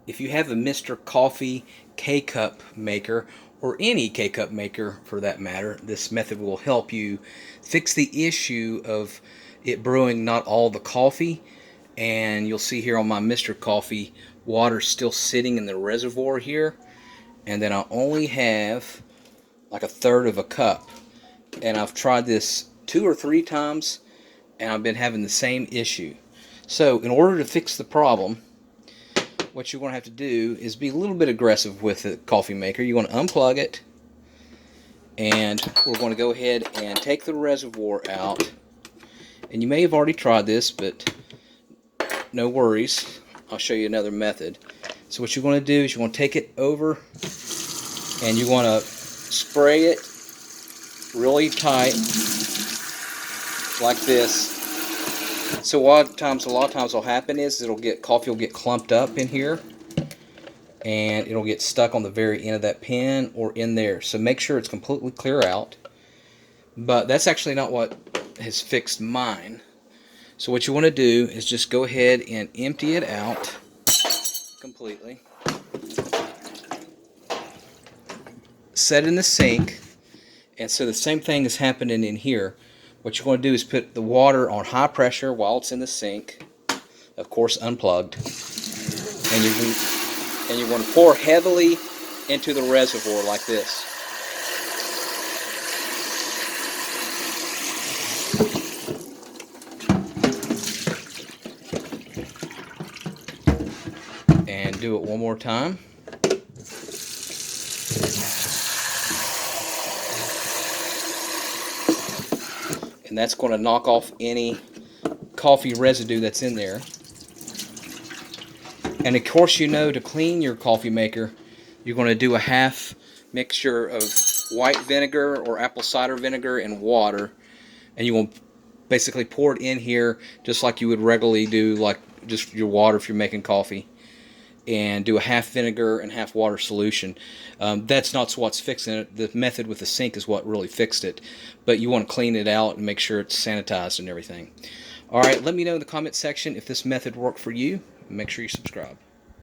if you have a Mr. Coffee K-Cup maker, or any K-Cup maker for that matter, this method will help you fix the issue of it brewing not all the coffee. And you'll see here on my Mr. Coffee, water still sitting in the reservoir here, and then I only have like a third of a cup. And I've tried this 2 or 3 times, and I've been having the same issue. So in order to fix the problem, what you're going to have to do is be a little bit aggressive with the coffee maker. You're going to unplug it, and we're going to go ahead and take the reservoir out. And you may have already tried this, but no worries. I'll show you another method. So what you're going to do is you're going to take it over, and you want to spray it really tight like this. So a lot of times what'll happen is coffee will get clumped up in here, and it'll get stuck on the very end of that pen or in there. So make sure it's completely clear out. But that's actually not what has fixed mine. So what you want to do is just go ahead and empty it out completely. Set in the sink. And so the same thing is happening in here. What you're going to do is put the water on high pressure while it's in the sink, of course unplugged, and you're going to pour heavily into the reservoir like this. And do it one more time. And that's going to knock off any coffee residue that's in there. And of course, you know, to clean your coffee maker, you're going to do a half mixture of white vinegar or apple cider vinegar and water. And you will basically pour it in here just like you would regularly do, like just your water if you're making coffee. And do a half vinegar and half water solution. That's not what's fixing it. The method with the sink is what really fixed it. But you want to clean it out and make sure it's sanitized and everything. Alright, let me know in the comment section if this method worked for you. Make sure you subscribe.